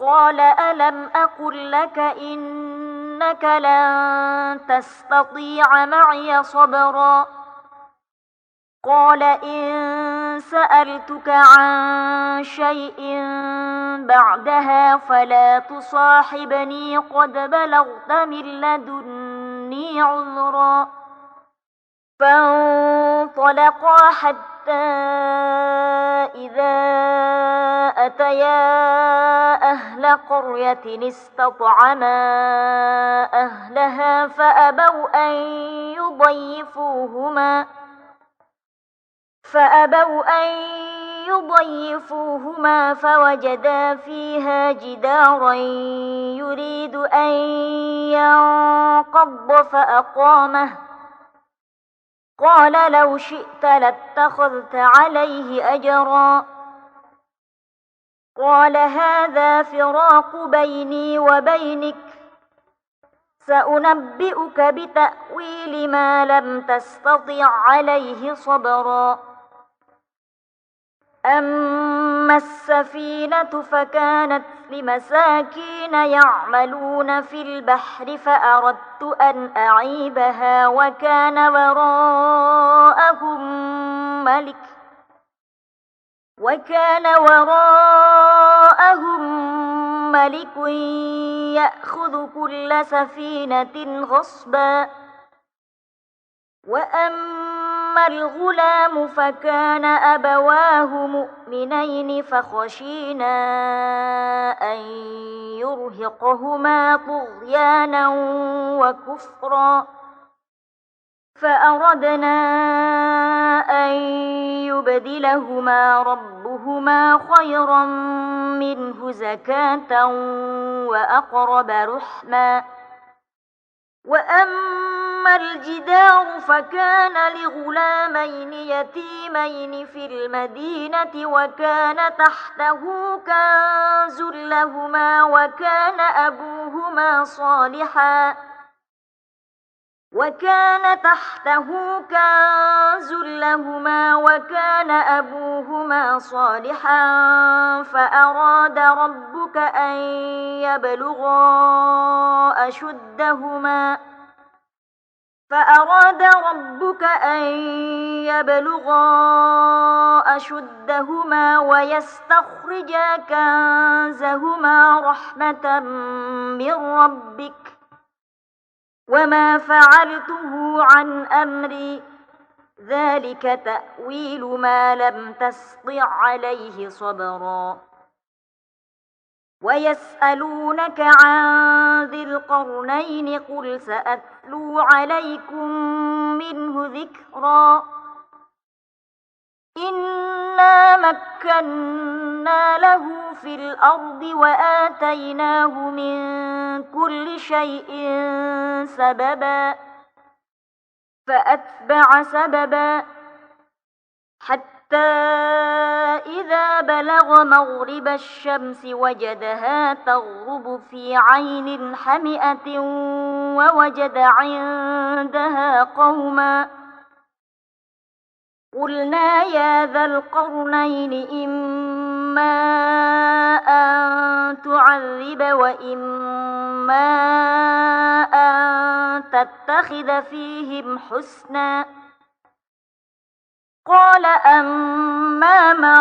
قال ألم أقل لك إنك لن تستطيع معي صبرا قال إن سألتك عن شيء بعدها فلا تصاحبني قد بلغت من لدني عذرا فانطلقا حتى إذا أتيا أهل قرية استطعما أهلها فأبوا أن يضيفوهما فوجدا فيها جدارا يريد أن ينقض فأقامه قال لو شئت لاتخذت عليه أجرا قال هذا فراق بيني وبينك سأنبئك بتأويل ما لم تستطع عليه صبرا أما السفينة فكانت لمساكين يعملون في البحر فأردت أن أعيبها وكان وراءهم ملك يأخذ كل سفينة غصبا وأما الغلام فكان أبواه مؤمنين فخشينا أن يرهقهما طغيانا وكفرا فأردنا أن يبدلهما ربهما خيرا منه زكاة وأقرب رحما وأما الجدار فكان لغلامين يتيمين في المدينة وكان تحته كنز لهما وكان أبوهما صالحا فأراد ربك أن يبلغا أشدهما ويستخرجا كنزهما رحمة من ربك وما فعلته عن أمري ذلك تأويل ما لم تسطع عليه صبرا ويسألونك عن ذي القرنين قل سأتلو عليكم منه ذكرا إنا مكنا له في الأرض وآتيناه من كل شيء سببا فأتبع سببا حتى إذا بلغ مغرب الشمس وجدها تغرب في عين حمئة ووجد عندها قوما قلنا يا ذا القرنين إما أن تعذب وإما أن تتخذ فيهم حسنا قال أما من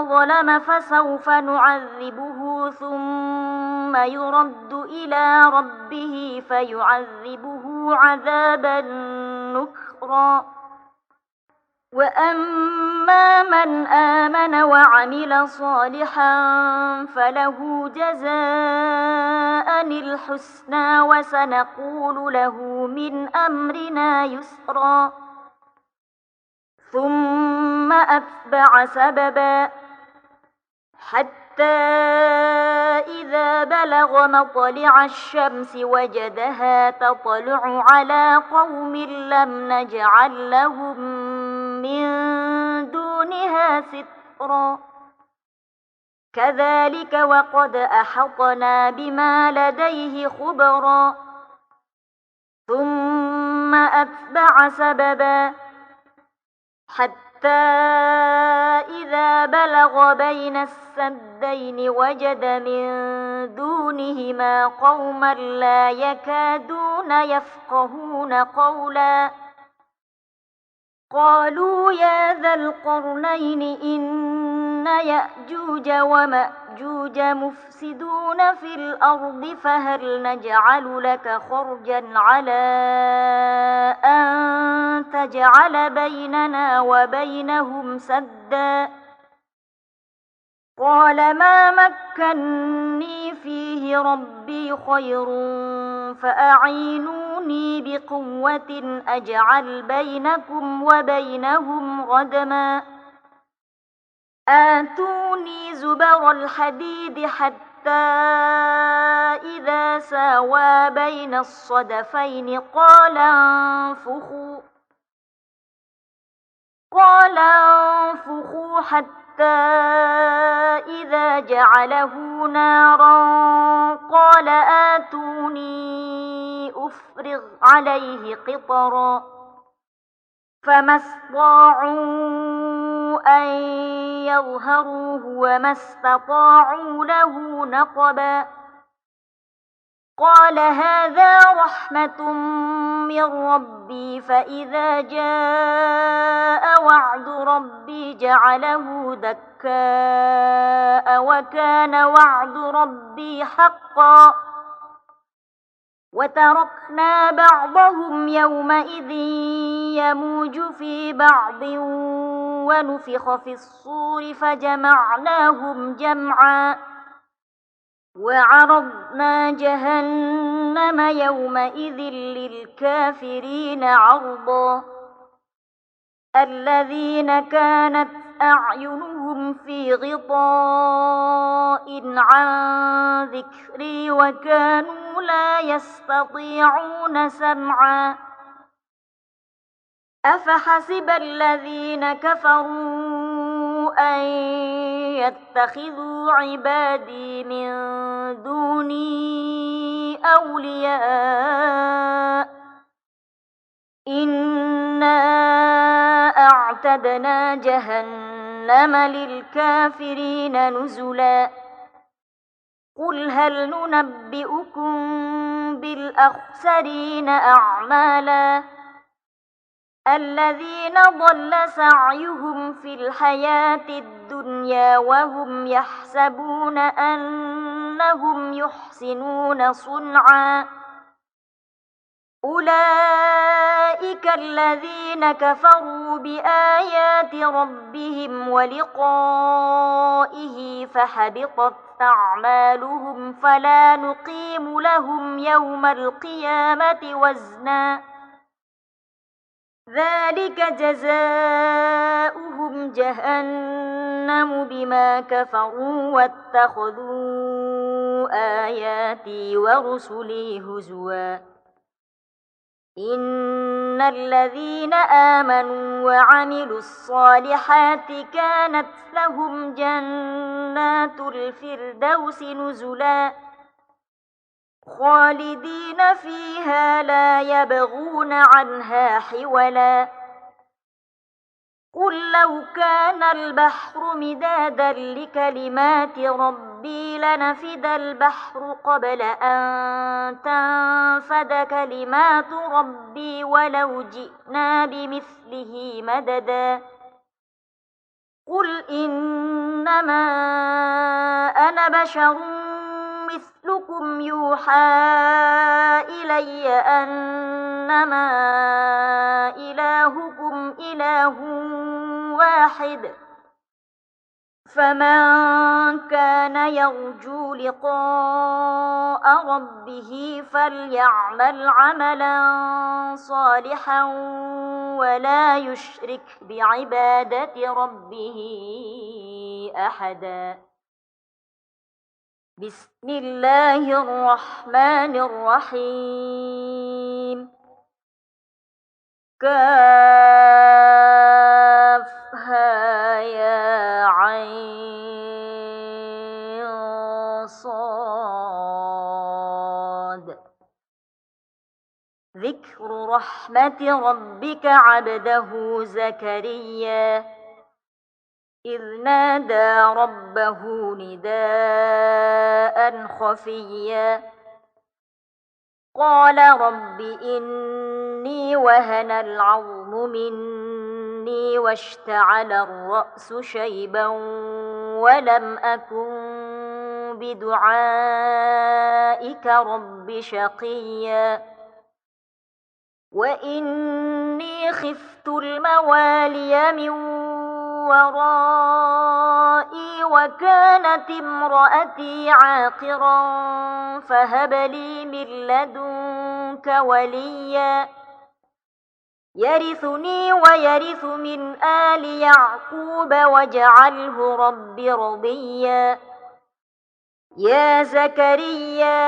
ظلم فسوف نعذبه ثم يرد إلى ربه فيعذبه عذابا نكرا وأما من آمن وعمل صالحا فله جزاء الحسنى وسنقول له من أمرنا يسرا ثم أتبع سببا حتى إذا بلغ مطلع الشمس وجدها تطلع على قوم لم نجعل لهم من دونها سترا كذلك وقد أحطنا بما لديه خبرا ثم أتبع سببا حتى إذا بلغ بين السدين وجد من دونهما قوما لا يكادون يفقهون قولا قالوا يا ذا القرنين إن يأجوج ومأجوج مفسدون في الأرض فهل نجعل لك خرجا على أن تجعل بيننا وبينهم سدا قال ما مكني فيه ربي خير فأعينوني بقوة أجعل بينكم وبينهم ردما آتوني زبر الحديد حتى إذا ساوى بين الصدفين قال انفخوا حتى إذا جعله نارا قال آتوني أفرغ عليه قطرا فما استطاعوا أن يظهروه وما استطاعوا له نقبا قال هذا رحمة من ربي فإذا جاء وعد ربي جعله دكاء وكان وعد ربي حقا وتركنا بعضهم يومئذ يموج في بعض ونفخ في الصور فجمعناهم جمعا وعرضنا جهنم يومئذ للكافرين عرضا الذين كانت أعينهم في غطاء عن ذكري وكانوا لا يستطيعون سمعا أفحسب الذين كفروا أن يتخذوا عبادي من دوني أولياء إنا أعتدنا جهنم للكافرين نزلا قل هل ننبئكم بالأخسرين أعمالا الذين ضل سعيهم في الحياة الدنيا وهم يحسبون أنهم يحسنون صنعا أولئك الذين كفروا بآيات ربهم ولقائه فحبطت أعمالهم فلا نقيم لهم يوم القيامة وزنا ذلك جزاؤهم جهنم بما كفروا واتخذوا آياتي ورسلي هزوا إن الذين آمنوا وعملوا الصالحات كانت لهم جنات الفردوس نزلا خالدين فيها لا يبغون عنها حولا قل لو كان البحر مدادا لكلمات ربي لنفد البحر قبل أن تنفد كلمات ربي ولو جئنا بمثله مددا قل إنما أنا بشر مثلكم يوحى إلي أنما إلهكم إله واحد فمن كان يرجو لقاء ربه فليعمل عملا صالحا ولا يشرك بعبادة ربه أحدا بسم الله الرحمن الرحيم كافها يا عين صاد ذكر رحمة ربك عبده زكريا إذ نادى ربه نداء خفيا قال رب إني وهن العظم مني واشتعل الرأس شيبا ولم أكن بدعائك رب شقيا وإني خفت الموالي من ورائي وكانت امرأتي عاقرا فهب لي من لدنك وليا يرثني ويرث من آل يعقوب واجعله رب رضيا يا زكريا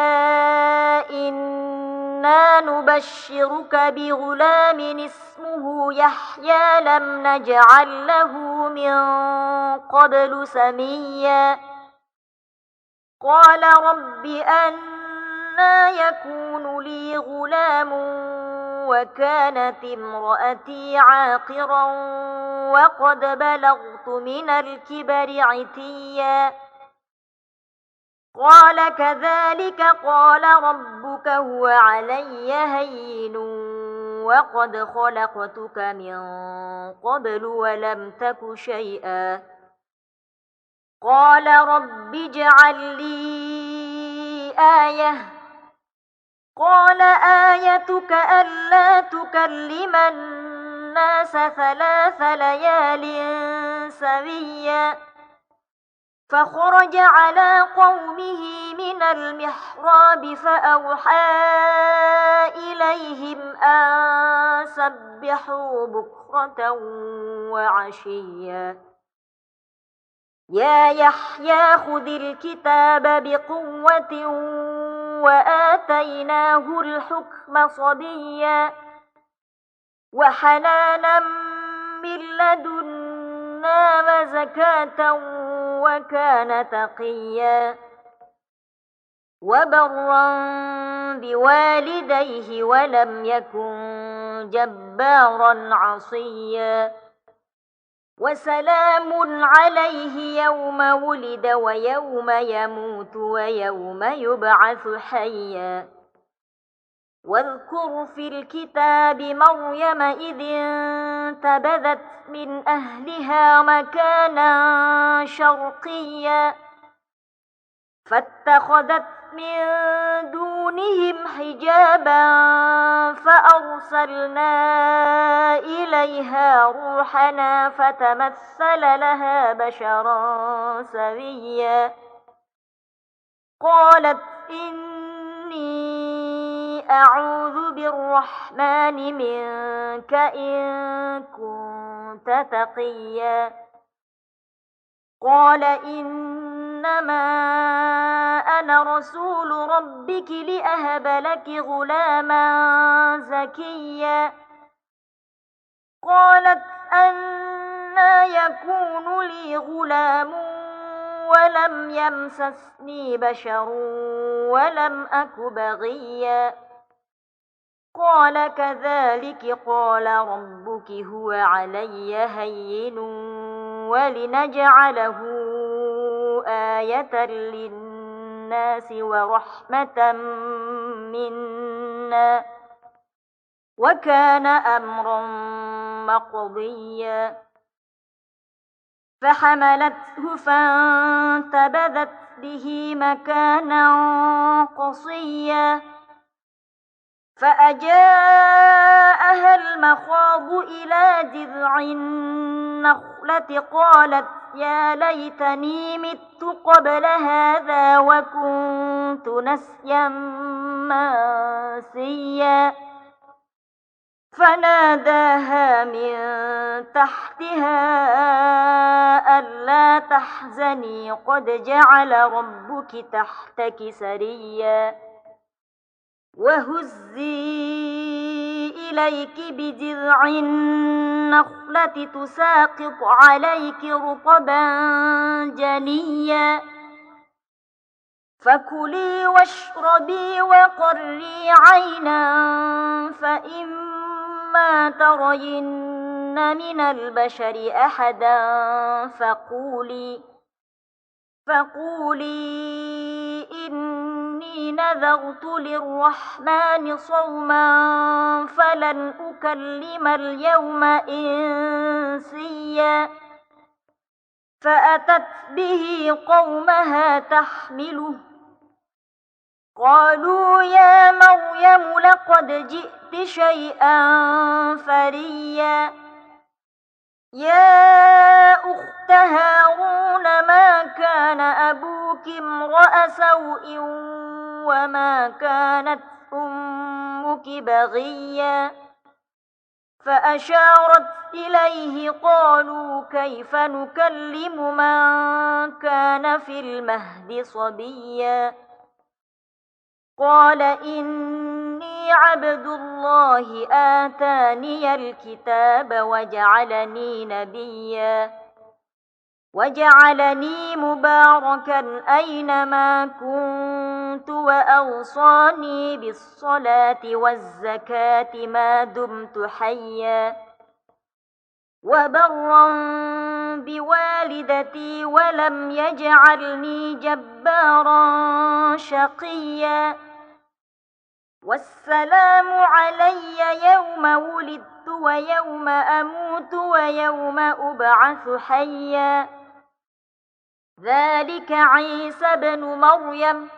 إنا نبشرك بغلام اسمه يحيى لم نجعل له من قبل سميا قال رب أنى يكون لي غلام وكانت امرأتي عاقرا وقد بلغت من الكبر عتيا قال كذلك قال ربك هو علي هين وقد خلقتك من قبل ولم تك شيئا قال رب اجعل لي آية قال آيتك ألا تكلم الناس 3 ليال سويا فخرج على قومه من المحراب فأوحى إليهم أن سبحوا بكرة وعشيا يا يحيى خذ الكتاب بقوة وآتيناه الحكم صبيا وحنانا من لدنا وزكاة وكان تقيا وبرا بوالديه ولم يكن جبارا عصيا وسلام عليه يوم ولد ويوم يموت ويوم يبعث حيا واذكر في الكتاب مريم إذ انتبذت من أهلها مكانا شرقيا فاتخذت من دونهم حجابا فأرسلنا إليها روحنا فتمثل لها بشرا سويا قالت إني أعوذ بالرحمن منك إن كنت تقيا قال إنما أنا رسول ربك لأهب لك غلاما زكيا قالت أنى يكون لي غلام ولم يمسسني بشر ولم أك بغيا قال كذلك قال ربك هو علي هين ولنجعله آية للناس ورحمة منا وكان أمرا مقضيا فحملته فانتبذت به مكانا قصيا فأجاءها المخاض إلى جذع النخلة قالت يا ليتني مت قبل هذا وكنت نسيا منسيا فناداها من تحتها ألا تحزني قد جعل ربك تحتك سريا وهزي إليك بجذع النخلة تساقط عليك رطبا جنيا فكلي واشربي وقري عينا فإما ترين من البشر أحدا فقولي إني نذرت للرحمن صوما فلن أكلم اليوم إنسيا فأتت به قومها تحمله قالوا يا مريم لقد جئت شيئا فريا يا أخت هارون ما كان أبوك امرأ سوء وما كانت أمك بغيا فأشارت إليه قالوا كيف نكلم من كان في المهد صبيا قال إني عبد الله آتاني الكتاب وجعلني نبيا وجعلني مباركا أينما كنت وأوصاني بالصلاة والزكاة ما دمت حيا وبرا بوالدتي ولم يجعلني جبارا شقيا والسلام علي يوم ولدت ويوم أموت ويوم أبعث حيا ذلك عيسى بن مريم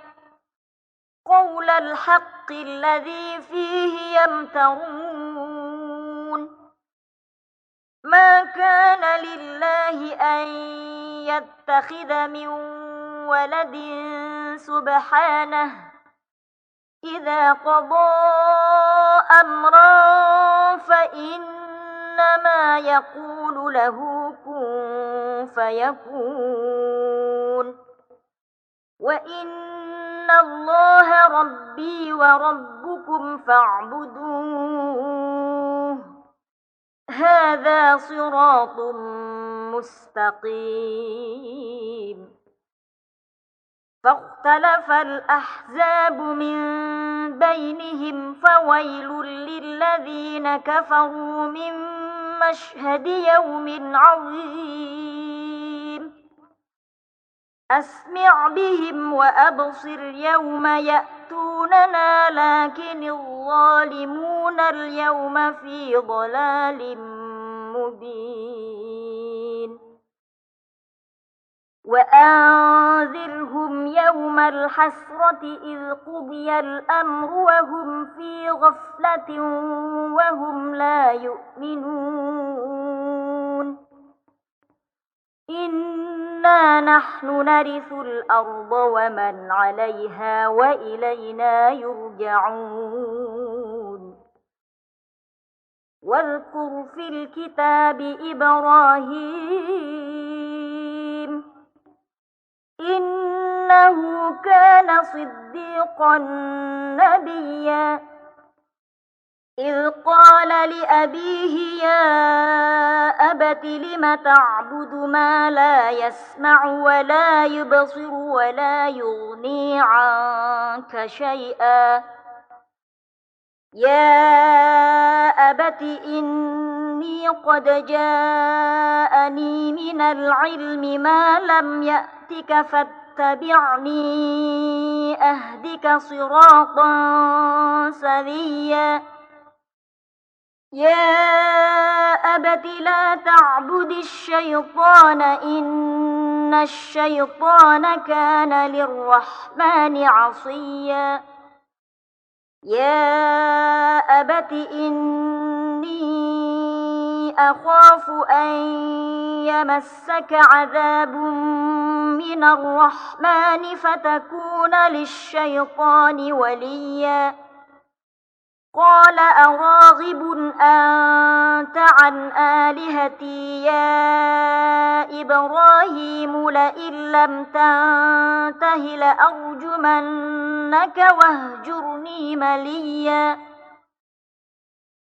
قول الحق الذي فيه يمترون ما كان لله أن يتخذ من ولد سبحانه إذا قضى أمرا فإنما يقول له كن فيكون وإن الله ربي وربكم فاعبدوه هذا صراط مستقيم فاختلف الأحزاب من بينهم فويل للذين كفروا من مشهد يوم عظيم أسمع بهم وأبصر يوم يأتوننا لكن الظالمون اليوم في ضلال مبين وأنذرهم يوم الحسرة إذ قضي الأمر وهم في غفلة وهم لا يؤمنون إنا نحن نرث الأرض ومن عليها وإلينا يرجعون واذكر في الكتاب إبراهيم إنه كان صديقا نبيا إذ قال لأبيه يا أبت لم تعبد ما لا يسمع ولا يبصر ولا يغني عنك شيئا يا أبت إني قد جاءني من العلم ما لم يأتك فاتبعني أهدك صراطا سويا يا أبت لا تعبد الشيطان إن الشيطان كان للرحمن عصيا يا أبت إني أخاف أن يمسك عذاب من الرحمن فتكون للشيطان وليا قال أراغب أنت عن آلهتي يا إبراهيم لئن لم تنته لأرجمنك واهجرني مليا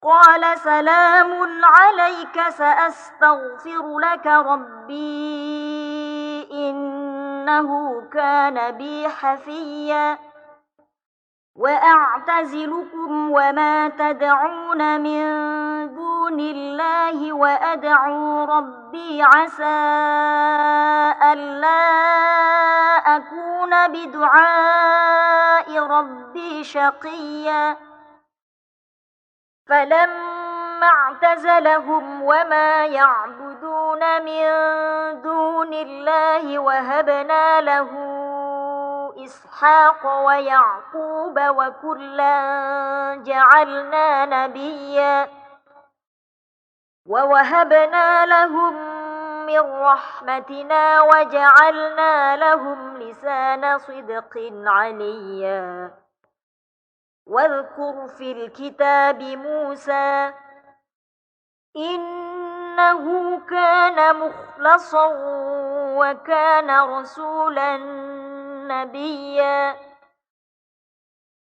قال سلام عليك سأستغفر لك ربي إنه إنه كان بي حفيا وأعتزلكم وما تدعون من دون الله وأدعو ربي عسى ألا أكون بدعاء ربي شقيا فلما اعتزلهم وما يعبدون من دون الله وهبنا له إسحاق ويعقوب وكلا جعلنا نبيا ووهبنا لهم من رحمتنا وجعلنا لهم لسان صدق عليا واذكر في الكتاب موسى إنه كان مخلصا وكان رسولا نبيا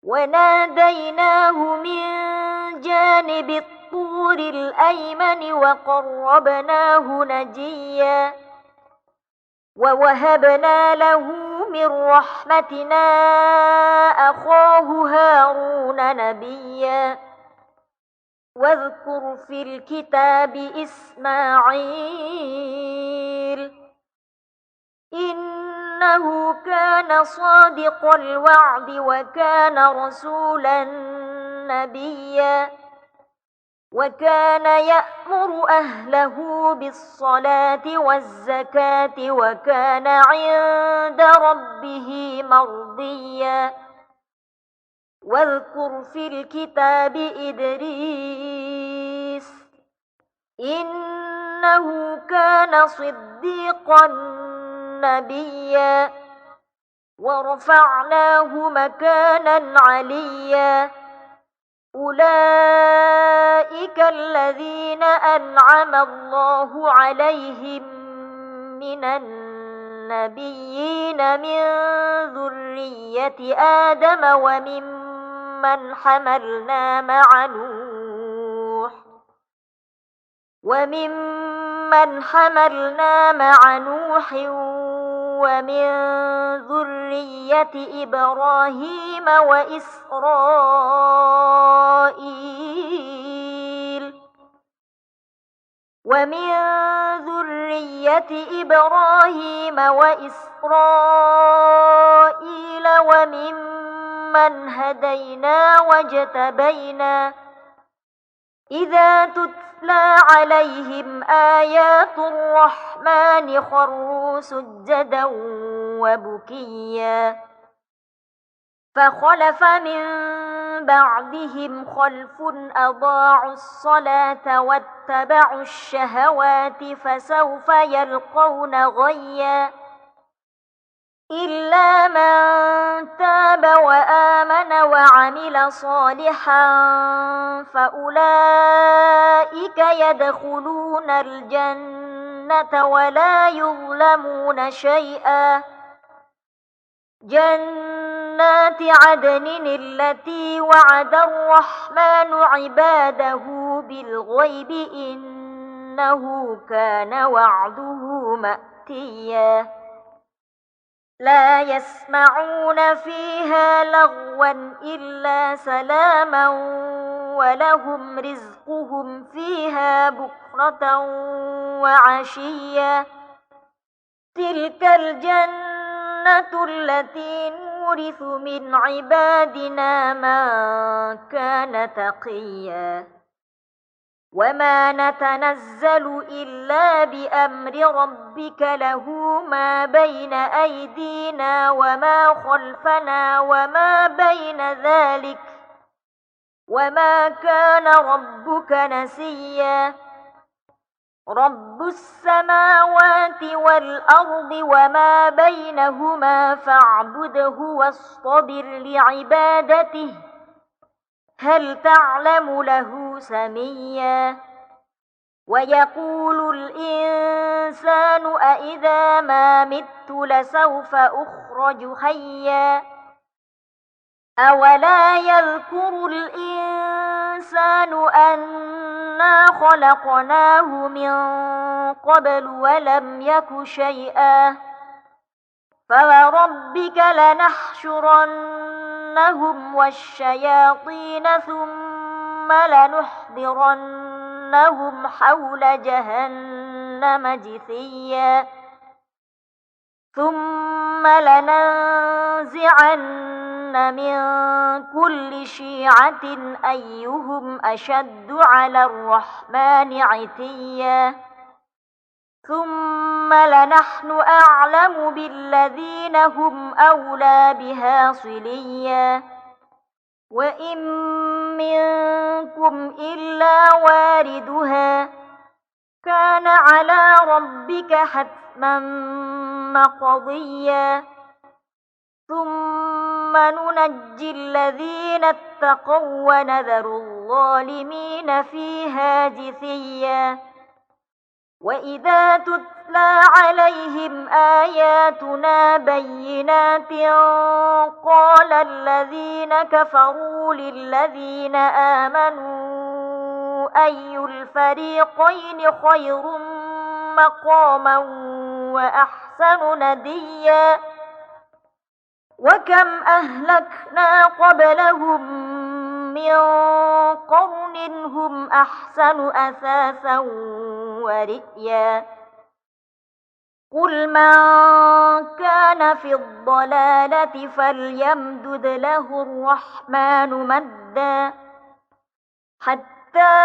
وناديناه من جانب الطور الأيمن وقربناه نجيا ووهبنا له من رحمتنا أخاه هارون نبيا واذكر في الكتاب إسماعيل إنه كان صادق الوعد وكان رسولا نبيا وكان يأمر أهله بالصلاة والزكاة وكان عند ربه مرضيا واذكر في الكتاب إدريس إنه كان صديقا نبيا ورفعناه مكانا عليا أولئك الذين أنعم الله عليهم من النبيين من ذرية آدم وممن حملنا مع نوح ومن ذرية إبراهيم وإسرائيل وممن هدينا واجتبينا إذا تتلى عليهم آيات الرحمن خروا سجدا وبكيا فخلف من بعدهم خلف أضاعوا الصلاة واتبعوا الشهوات فسوف يلقون غيا إلا من تاب وآمن وعمل صالحا فأولئك يدخلون الجنة ولا يظلمون شيئا جنات عدن التي وعد الرحمن عباده بالغيب إنه كان وعده مأتيا لا يسمعون فيها لغوا إلا سلاما ولهم رزقهم فيها بكرة وعشيا تلك الجنة التي نورث من عبادنا من كان تقيا وما نتنزل إلا بأمر ربك له ما بين أيدينا وما خلفنا وما بين ذلك وما كان ربك نسيا رب السماوات والأرض وما بينهما فاعبده واصطبر لعبادته هل تعلم له سميا ويقول الإنسان أإذا ما مت لسوف أخرج حيا أولا يذكر الإنسان أنا خلقناه من قبل ولم يك شيئا فوربك لنحشرنهم والشياطين ثم لنحضرنهم حول جهنم جثيا ثم لننزعن من كل شيعة أيهم أشد على الرحمن عتيا ثم لنحن أعلم بالذين هم أولى بها صليا وإن منكم إلا واردها كان على ربك حتما مقضيا ثم ننجي الذين اتقوا ونذر الظالمين فيها جثيا وإذا تتلى عليهم آياتنا بينات قال الذين كفروا للذين آمنوا أي الفريقين خير مقاما وأحسن نديا وكم أهلكنا قبلهم من قرن هم أحسن أثاثا ورئيا قل من كان في الضلالة فليمدد له الرحمن مدا حتى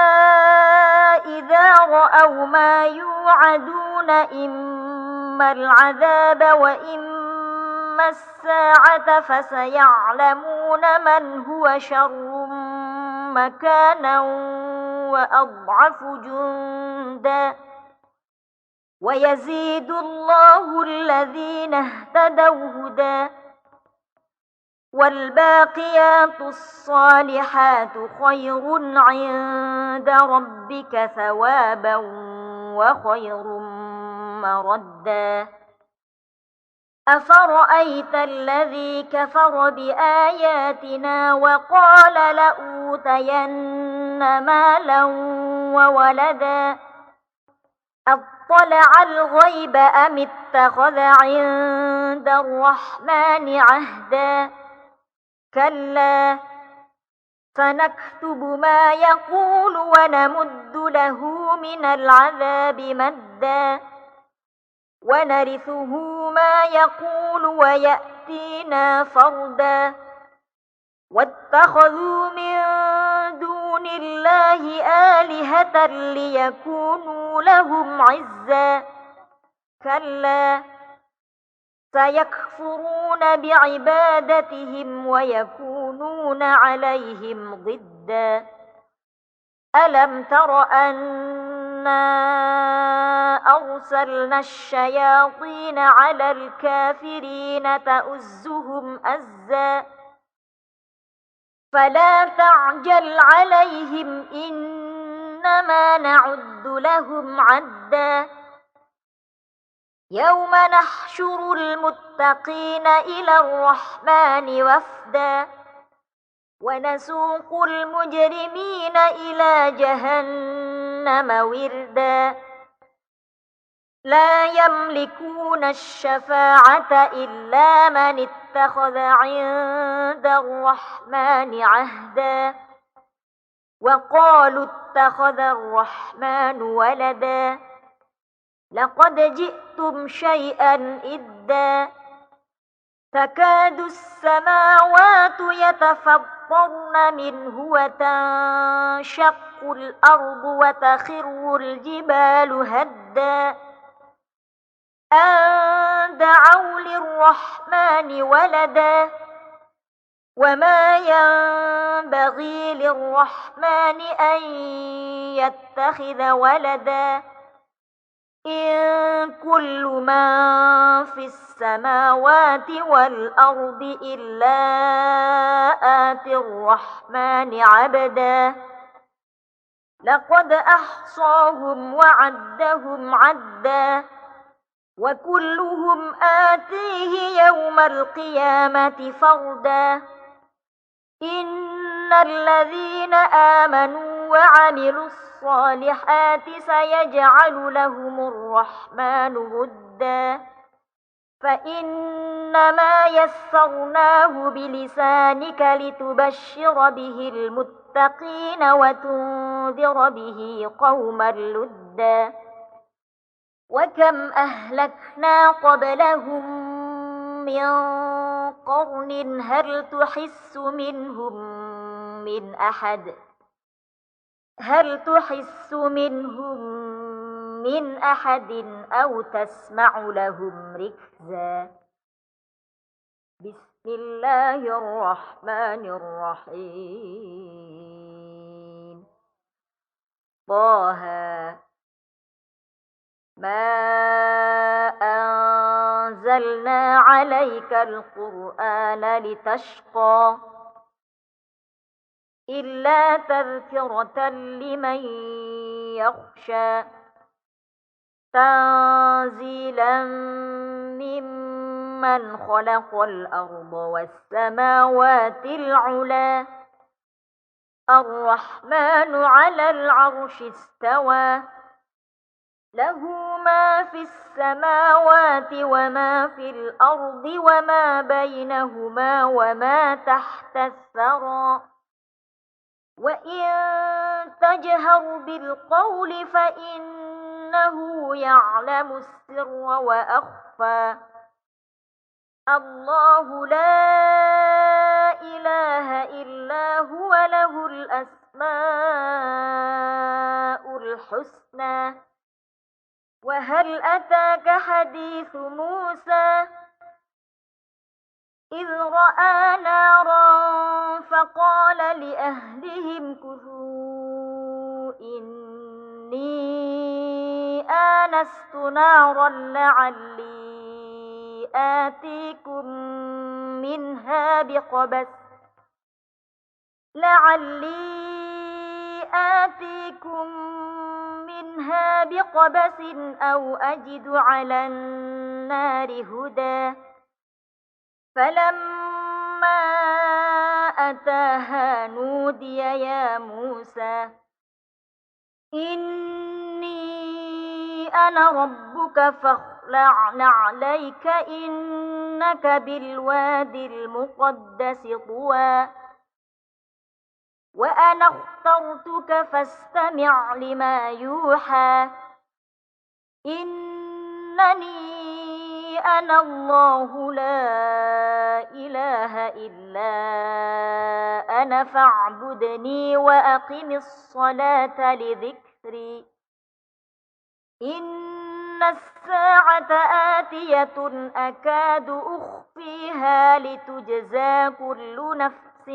إذا رأوا ما يوعدون إما العذاب وإما الساعة فسيعلمون من هو شر مكانا وأضعف جندا ويزيد الله الذين اهتدوا هدى والباقيات الصالحات خير عند ربك ثوابا وخير مردا أفرأيت الذي كفر بآياتنا وقال لأوتين مالا وولدا أطلع الغيب أم اتخذ عند الرحمن عهدا كلا سنكتب ما يقول ونمد له من العذاب مدا ونرثه ما يقول ويأتينا فردا واتخذوا من دون الله آلهة ليكونوا لهم عزا كلا سيكفرون بعبادتهم ويكونون عليهم ضدا ألم تر أنا أرسلنا الشياطين على الكافرين تؤزهم أزا فلا تعجل عليهم إنما نعد لهم عدا يوم نحشر المتقين إلى الرحمن وفدا ونسوق المجرمين إلى جهنم وردا لا يملكون الشفاعة إلا من اتخذ عند الرحمن عهدا وقالوا اتخذ الرحمن ولدا لقد جئتم شيئا إدا تكاد السماوات يتفطرن منه وتنشق الأرض وتخر الجبال هدا أن دعوا للرحمن ولدا وما ينبغي للرحمن أن يتخذ ولدا إن كل من في السماوات والأرض إلا آتي الرحمن عبدا لقد أحصاهم وعدهم عدا وكلهم آتيه يوم القيامة فردا إن الذين آمنوا وعملوا الصالحات سيجعل لهم الرحمن ودا فإنما يسرناه بلسانك لتبشر به المتقين وتنذر به قوما لدا وكم أهلكنا قبلهم من قرن هل تحس منهم من أحد أو تسمع لهم ركزا. بسم الله الرحمن الرحيم. طه ما أنزلنا عليك القرآن لتشقى إلا تذكرة لمن يخشى تنزيلا ممن خلق الأرض والسماوات العلى الرحمن على العرش استوى له ما في السماوات وما في الأرض وما بينهما وما تحت الثرى وإن تجهر بالقول فإنه يعلم السر وأخفى الله لا إله إلا هو له الأسماء الحسنى. وهل أتاك حديث موسى إذ رأى نارا فقال لأهلهم كثوا إني آنست نارا لعلي آتيكم منها بقبس أو أجد على النار هدى فلما أتاها نودي يا موسى إني أنا ربك فاخلع نعليك إنك بالوادي المقدس طوى وأنا اخترتك فاستمع لما يوحى إنني أنا الله لا إله إلا أنا فاعبدني وأقم الصلاة لذكري إن الساعة آتية أكاد أخفيها لتجزى كل نفس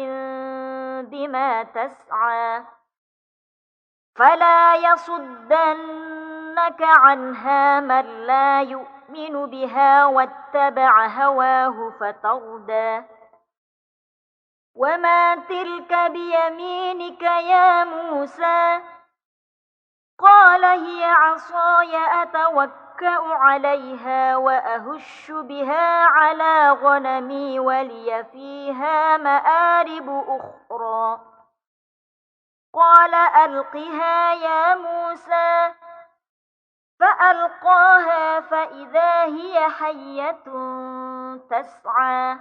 بما تسعى فلا يصدنك عنها من لا يؤمن بها واتبع هواه فتردى وما تلك بيمينك يا موسى قال هي عصاي أتوكأ عليها وأهش بها على غنمي ولي فيها مآرب أخرى قال ألقها يا موسى فألقاها فإذا هي حية تسعى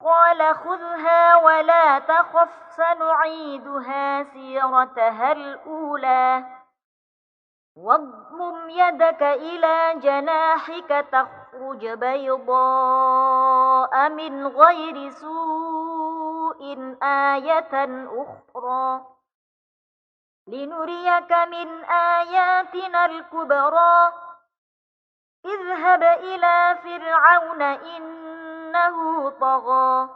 قال خذها ولا تخف سنعيدها سيرتها الأولى واضمم يدك إلى جناحك تخرج بيضاء من غير سوء آية أخرى لنريك من آياتنا الكبرى اذهب إلى فرعون إنه طغى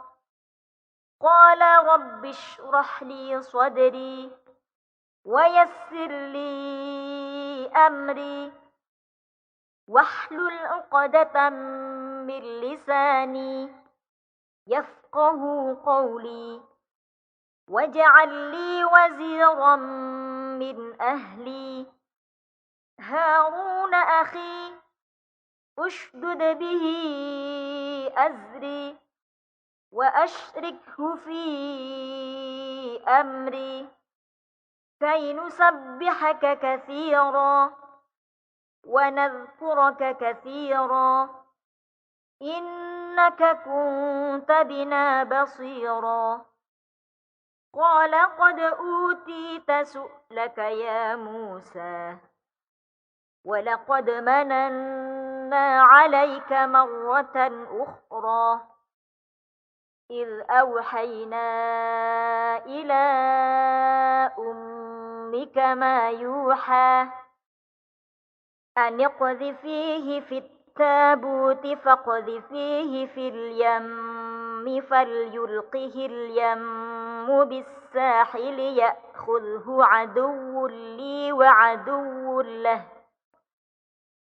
قال رب اشرح لي صدري ويسر لي أمري واحلل عقدة من لساني يفقه قولي واجعل لي وزيرا من أهلي هارون أخي اشدد به أزري وأشركه في أمري كي نسبحك كثيرا ونذكرك كثيرا إنك كنت بنا بصيرا قال قد أوتيت سؤلك يا موسى ولقد مننا عليك مرة أخرى إذ أوحينا إلى أمك ما يوحى أن اقذفيه في التابوت فاقذفيه في اليم فليلقه اليم بالساحل يأخذه عدو لي وعدو له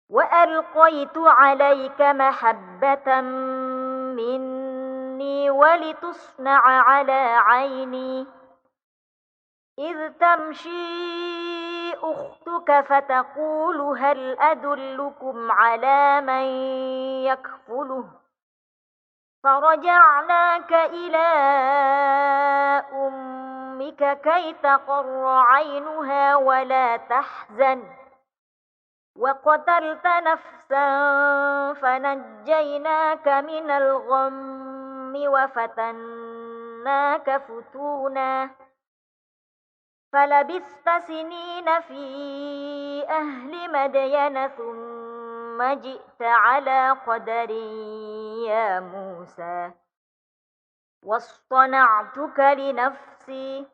وألقيت عليك محبة مني ولتصنع على عيني إذ تمشي أختك فتقول هل أدلكم على من يكفله فرجعناك إلى أمك كي تقر عينها ولا تحزن وقتلت نفسا فنجيناك من الغم وفتناك فتونا فلبثت سنين في أهل مدين ثم جئت على قدر يا موسى واصطنعتك لنفسي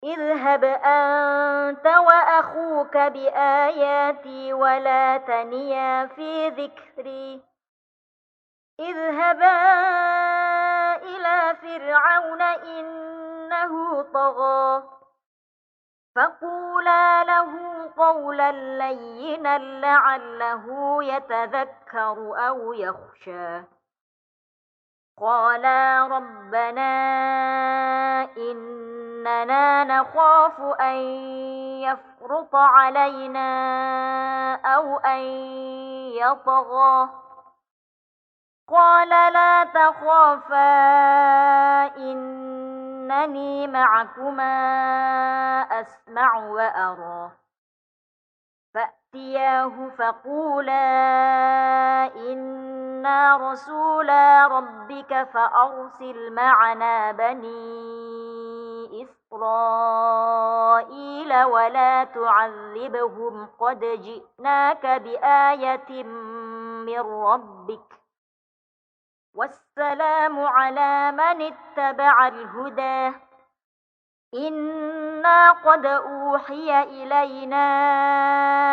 اذهب أنت وأخوك بآياتي ولا تنيا في ذكري اذهبا إلى فرعون إنه طغى فقولا له قولا لينا لعله يتذكر أو يخشى قالا ربنا إننا نخاف أن يفرط علينا أو أن يطغى قال لا تخافا إنني معكما أسمع وأرى فأتياه فقولا إنا رسولا ربك فأرسل معنا بني إسرائيل ولا تعذبهم قد جئناك بآية من ربك والسلام على من اتبع الهدى إنا قد أوحي إلينا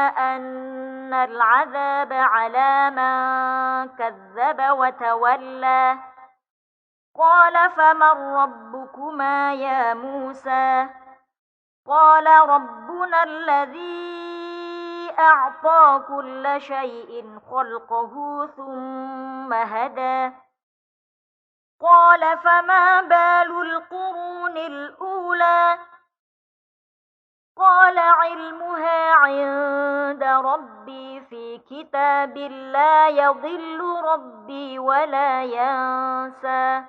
أن العذاب على من كذب وتولى قال فمن ربكما يا موسى قال ربنا الذي أعطى كل شيء خلقه ثم هدى قال فما بال القرون الأولى قال علمها عند ربي في كتاب لا يضل ربي ولا ينسى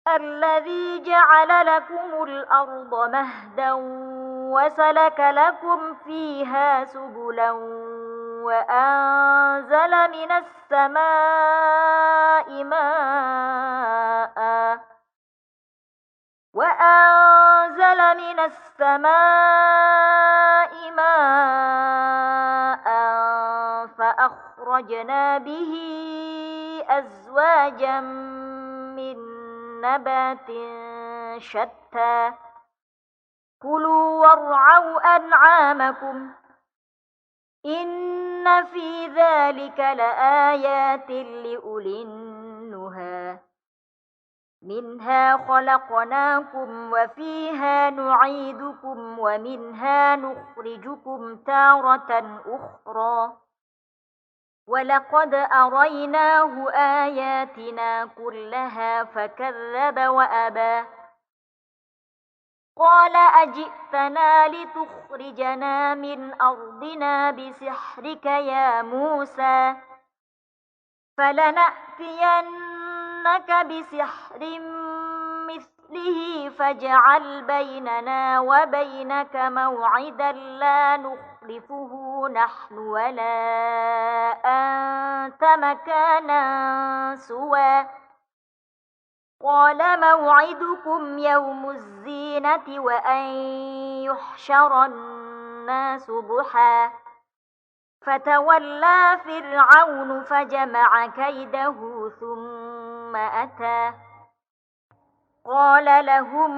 الذي جعل لكم الأرض مهدا وسلك لكم فيها سبلا وأنزل من السماء ماء فأخرجنا به أزواجا من نبات شتى كلوا وارعوا أنعامكم إن في ذلك لآيات لأولي النهى منها خلقناكم وفيها نعيدكم ومنها نخرجكم تارة أخرى ولقد أريناه آياتنا كلها فكذب وأبى قال أجئتنا لتخرجنا من أرضنا بسحرك يا موسى فلنأتينك بسحر مثله فاجعل بيننا وبينك موعدا لا نستخلفه نحن ولا أنت مكانا سوى قال موعدكم يوم الزينة وأن يحشر الناس ضحى فتولى فرعون فجمع كيده ثم أتى قال لهم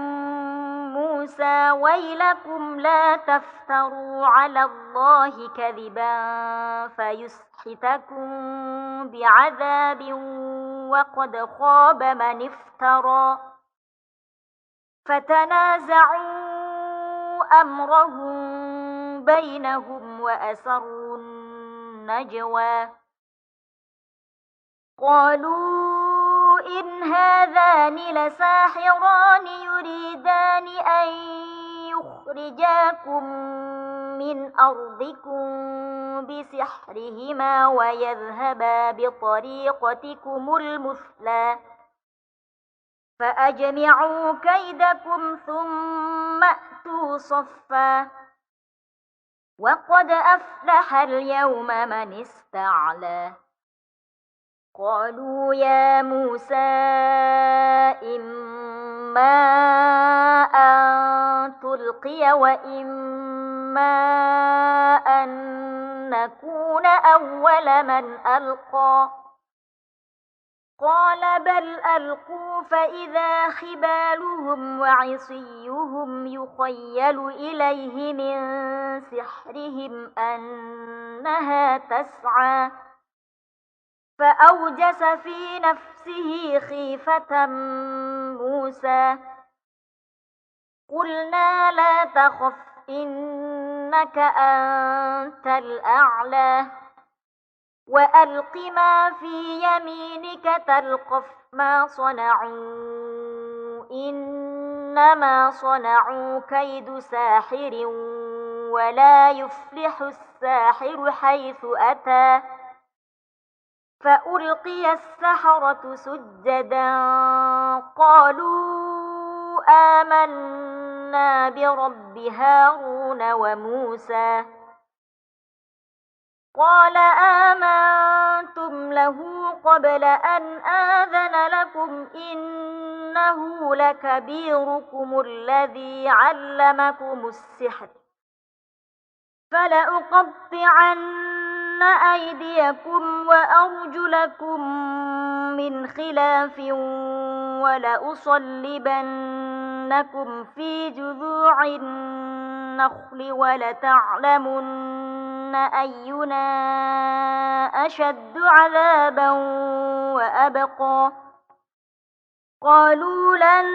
موسى ويلكم لا تفتروا على الله كذبا فيسحتكم بعذاب وقد خاب من افترى فتنازعوا أمرهم بينهم وأسروا النجوى قالوا إن هذان لساحران يريدان أن يخرجاكم من أرضكم بسحرهما ويذهبا بطريقتكم المثلى فأجمعوا كيدكم ثم أتوا صفا وقد أفلح اليوم من استعلى قالوا يا موسى إما أن تلقي وإما أن نكون أول من ألقى قال بل ألقوا فإذا خبالهم وعصيهم يخيل إليه من سحرهم أنها تسعى فأوجس في نفسه خيفة موسى قلنا لا تخف إنك أنت الأعلى وألق ما في يمينك تلقف ما صنعوا إنما صنعوا كيد ساحر ولا يفلح الساحر حيث أتى فألقي السحرة سجدا قالوا آمنا برب هارون وموسى قال آمنتم له قبل أن آذن لكم إنه لكبيركم الذي علمكم السحر فلأقطعن أيديكم وأرجلكم من خلاف ولأصلبنكم في جذوع النخل ولتعلمن أينا أشد عذابا وأبقى قالوا لن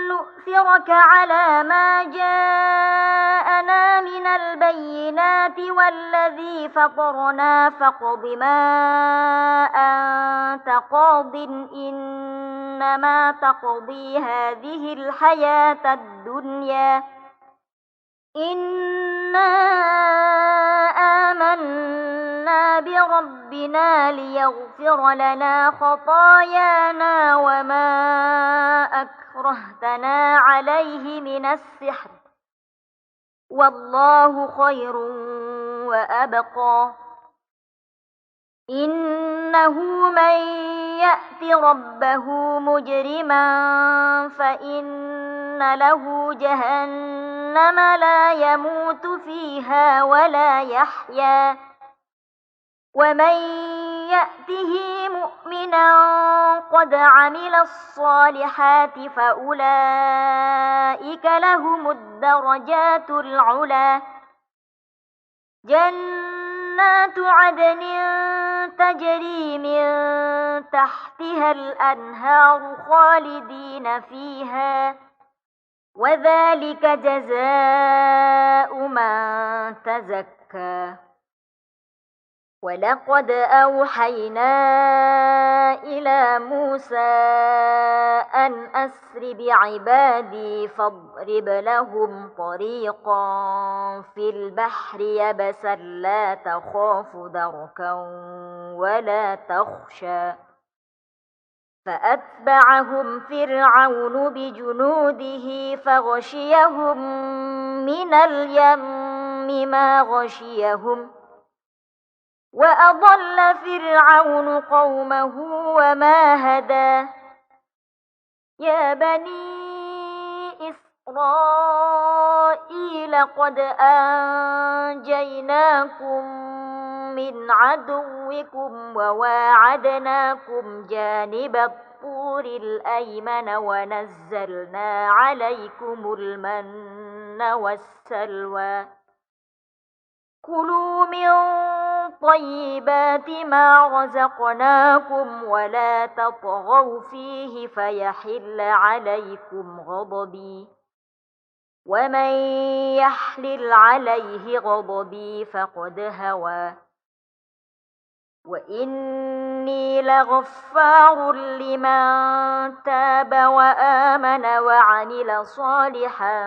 نؤثرك على ما جاءنا من البينات والذي فطرنا فاقض ما أنت قاض إنما تقضي هذه الحياة الدنيا إنا آمنا بربنا ليغفر لنا خطايانا وما أكرهتنا عليه من السحر والله خير وأبقى إنه من يأت ربه مجرما فإن له جهنم لا يموت فيها ولا يحيا ومن يأته مؤمنا قد عمل الصالحات فأولئك لهم الدرجات العلى جنات عدن تجري من تحتها الأنهار خالدين فيها وذلك جزاء من تزكى ولقد أوحينا إلى موسى أن أسر بعبادي فاضرب لهم طريقا في البحر يبسا لا تخاف دركا ولا تخشى فأتبعهم فرعون بجنوده فغشيهم من اليم ما غشيهم وأضل فرعون قومه وما هدى يا بني إسرائيل قد أنجيناكم من عدوكم وواعدناكم جانب الطور الأيمن ونزلنا عليكم المن والسلوى كلوا من طيبات ما رزقناكم ولا تطغوا فيه فيحل عليكم غضبي ومن يحلل عليه غضبي فقد هوى وإني لغفار لمن تاب وآمن وعمل صالحا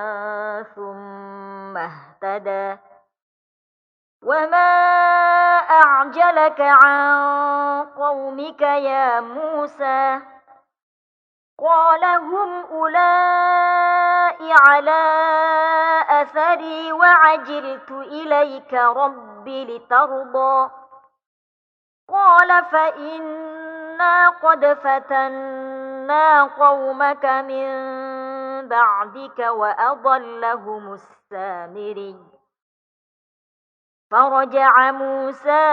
ثم اهتدى وما أعجلك عن قومك يا موسى قال هم أولئك على أثري وعجلت إليك رب لترضى قال فإنا قد فتنا قومك من بعدك وأضلهم السامري فرجع موسى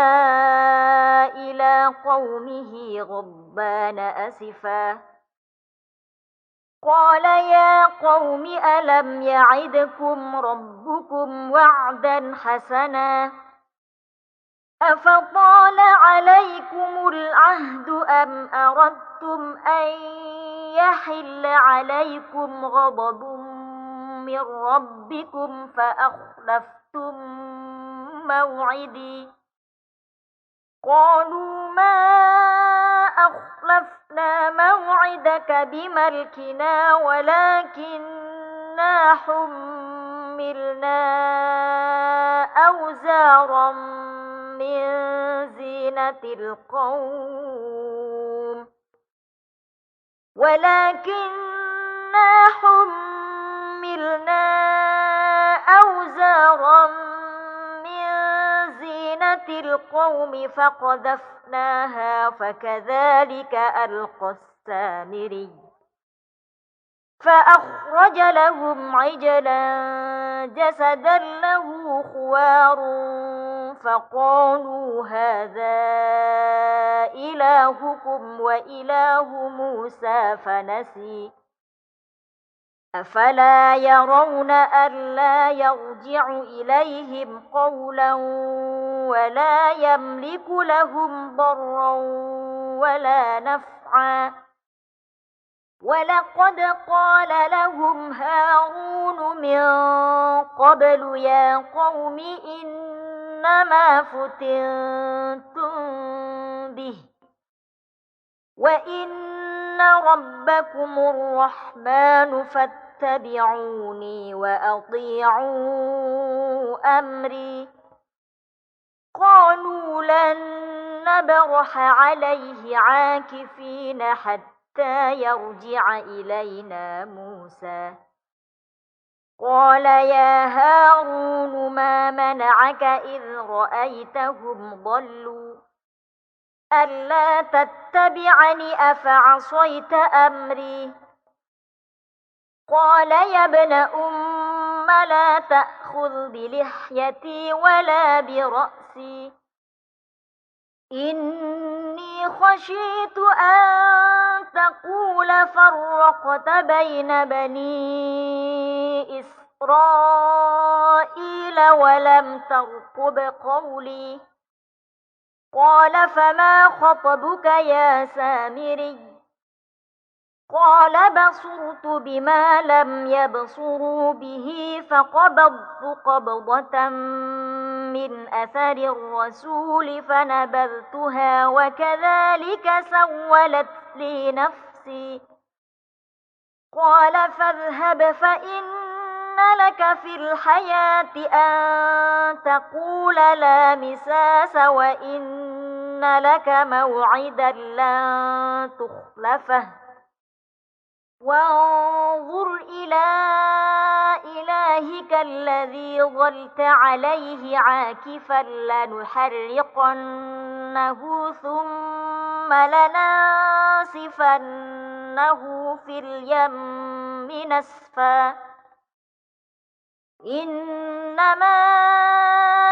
إلى قومه غضبان أسفا قال يا قوم ألم يعدكم ربكم وعدا حسنا أفطال عليكم العهد أم أردتم أن يحل عليكم غضب من ربكم فأخلفتم موعدي قالوا ما أخلفنا موعدك بملكنا ولكننا حملنا أوزارا من زينة القوم فقذفناها فكذلك ألقى السامري فأخرج لهم عجلا جسدا له خوار فقالوا هذا إلهكم وإله موسى فنسي أفلا يرون ألا يرجع إليهم قولا ولا يملك لهم ضرا ولا نفعا ولقد قال لهم هارون من قبل يا قوم إنما فتنتم به وإن ربكم الرحمن فاتبعوني وأطيعوا أمري قالوا لن نبرح عليه عاكفين حتى يرجع إلينا موسى قال يا هارون ما منعك إذ رأيتهم ضلوا ألا تتبعني أفعصيت أمري قال يا ابن أم لا تأخذ بلحيتي ولا برأسي إني خشيت أن تقول فرقت بين بني إسرائيل ولم ترقب قولي قال فما خطبك يا سامري قال بصرت بما لم يبصروا به فقبضت قبضة من أثر الرسول فنبذتها وكذلك سولت لي نفسي قال فاذهب فإن لك في الحياة أن تقول لا مساس وإن لك موعدا لن تخلفه وانظر إلى إلهك الذي ظلت كنت عليه عاكفا لنحرقنه ثم لننسفنه في اليم نسفا إنما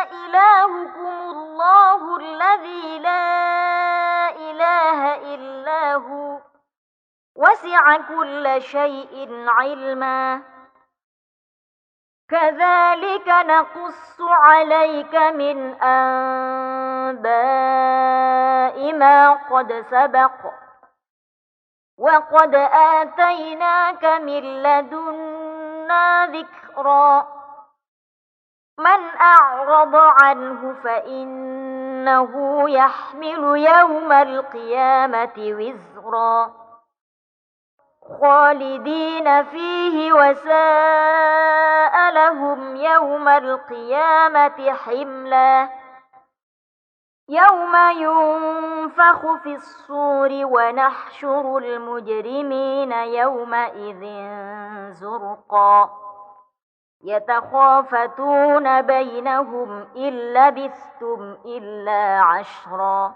إلهكم الله الذي لا إله إلا هو وسع كل شيء علما كذلك نقص عليك من أنباء ما قد سبق وقد آتيناك من لدنا ذكرا من أعرض عنه فإنه يحمل يوم القيامة وزرا خالدين فيه وساء لهم يوم القيامة حملا يوم ينفخ في الصور ونحشر المجرمين يومئذ زرقا يتخافتون بينهم إن لبثتم إلا عشرا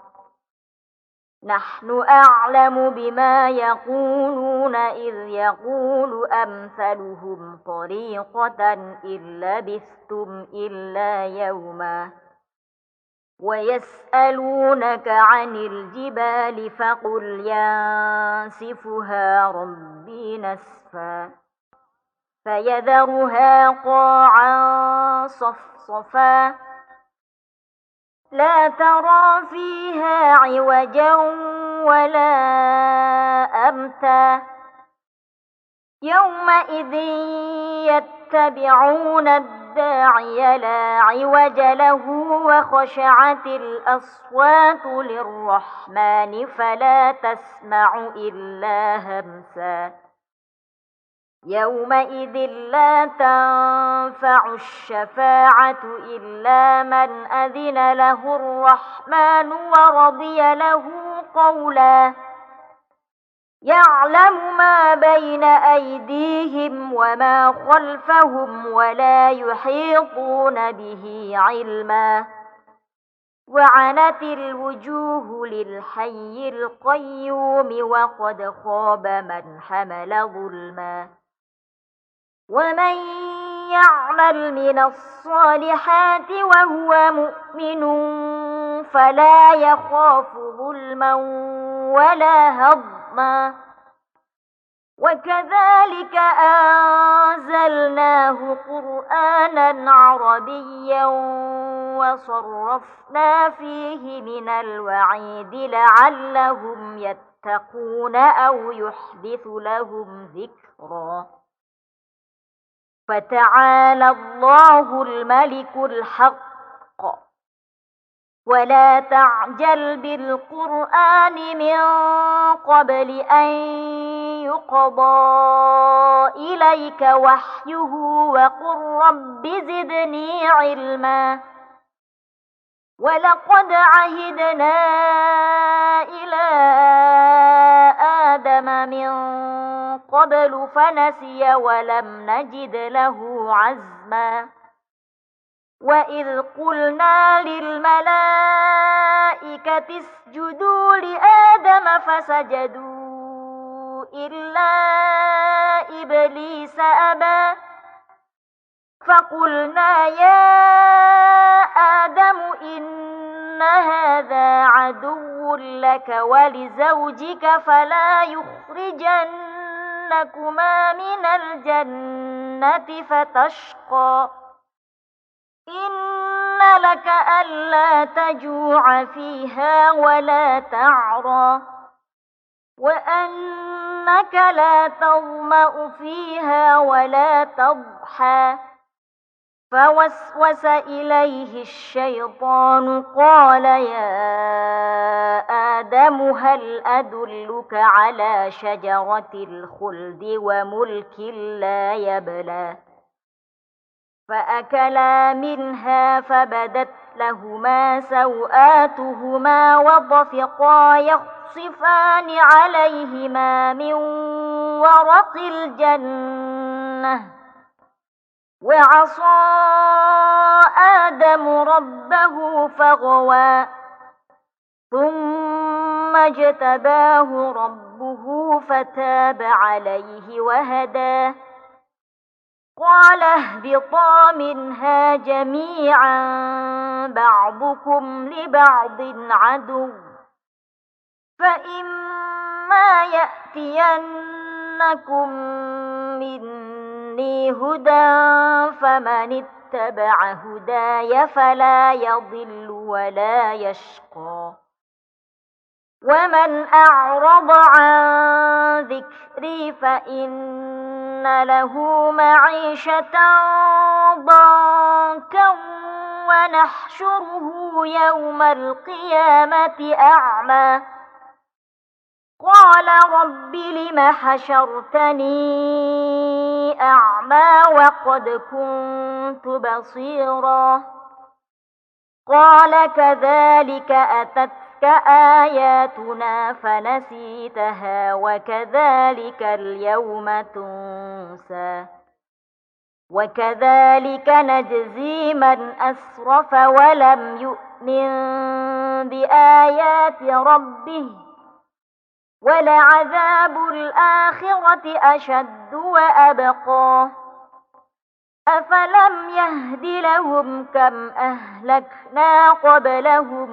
نحن أعلم بما يقولون إذ يقول أمثلهم طريقة إن لبثتم إلا يوما ويسألونك عن الجبال فقل ينسفها ربي نسفا فيذرها قاعا صفصفا لا ترى فيها عوجا ولا أمتا يومئذ يتبعون الداعي لا عوج له وخشعت الأصوات للرحمن فلا تسمع إلا همسا يومئذ لا تنفع الشفاعة إلا من أذن له الرحمن ورضي له قولا يعلم ما بين أيديهم وما خلفهم ولا يحيطون به علما وعنت الوجوه للحي القيوم وقد خاب من حمل ظلما ومن يعمل من الصالحات وهو مؤمن فلا يخاف ظلما ولا هضما وكذلك أنزلناه قرآنا عربيا وصرفنا فيه من الوعيد لعلهم يتقون أو يحدث لهم ذكرا فتعالى الله الملك الحق ولا تعجل بالقرآن من قبل أن يقضى إليك وحيه وقل رب زدني علما ولقد عهدنا إلى آدم من قبل فنسي ولم نجد له عزما وإذ قلنا للملائكة اسجدوا لآدم فسجدوا إلا إبليس أبى فقلنا يا آدم إن هذا عدو لك ولزوجك فلا يخرجنكما من الجنة فتشقى إن لك ألا تجوع فيها ولا تعرى وأنك لا تظمأ فيها ولا تضحى فوسوس إليه الشيطان قال يا آدم هل أدلك على شجرة الخلد وملك لا يبلى فأكلا منها فبدت لهما سوآتهما وطفقا يخصفان عليهما من ورق الجنة وعصى آدم ربه فغوى ثم اجتباه ربه فتاب عليه وهدى قال اهبطا منها جميعا بعضكم لبعض عدو فإما يأتينكم مني هدى فمن اتبع هداي فلا يضل ولا يشقى ومن أعرض عن ذكري فإن له معيشة ضنكا ونحشره يوم القيامة أعمى قال رب لم حشرتني أعمى وقد كنت بصيرا قال كذلك أتتك آياتنا فنسيتها وكذلك اليوم تنسى وكذلك نجزي من أسرف ولم يؤمن بآيات ربه ولعذاب الآخرة أشد وأبقى أفلم يهد لهم كم أهلكنا قبلهم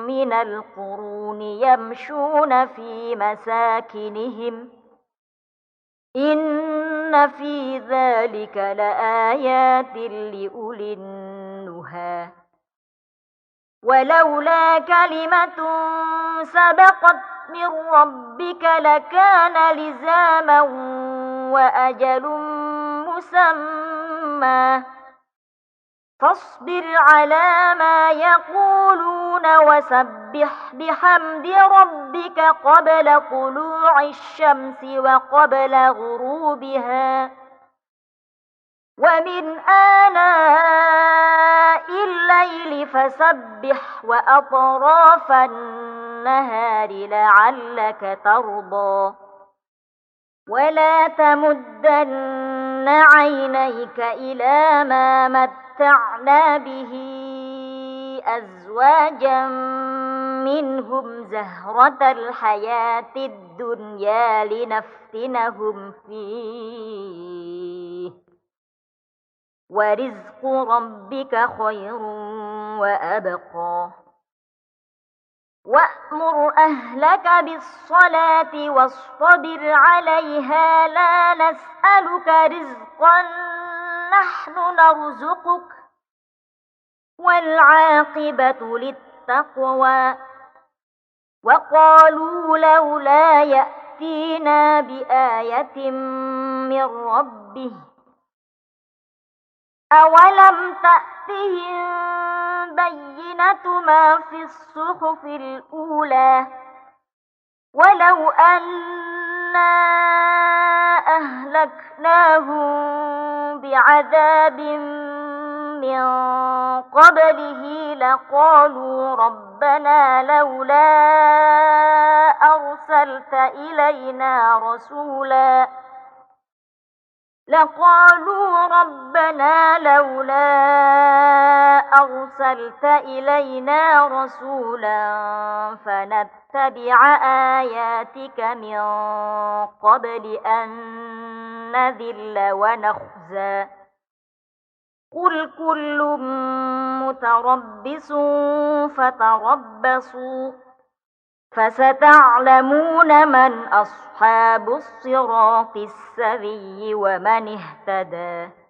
من القرون يمشون في مساكنهم إن في ذلك لآيات لأولي النهى ولولا كلمة سبقت من ربك لكان لزاما وأجل مسمى فاصبر على ما يقولون وسبح بحمد ربك قبل طلوع الشمس وقبل غروبها ومن آناء الليل فسبح وأطراف النهار لعلك ترضى ولا تمدن عينيك إلى ما متعنا به أزواجا منهم زهرة الحياة الدنيا لنفتنهم فيه ورزق ربك خير وأبقى وأمر أهلك بالصلاة واصطبر عليها لا نسألك رزقا نحن نرزقك والعاقبة للتقوى وقالوا لولا يأتينا بآية من ربه أولم تأتهم بينة ما في الصحف الأولى ولو أنا أهلكناهم بعذاب من قبله لقالوا ربنا أرسلت إلينا رسولا فنتبع آياتك من قبل أن نذل ونخزى قل كل متربص فتربصوا فستعلمون من أصحاب الصراط السوي ومن اهتدى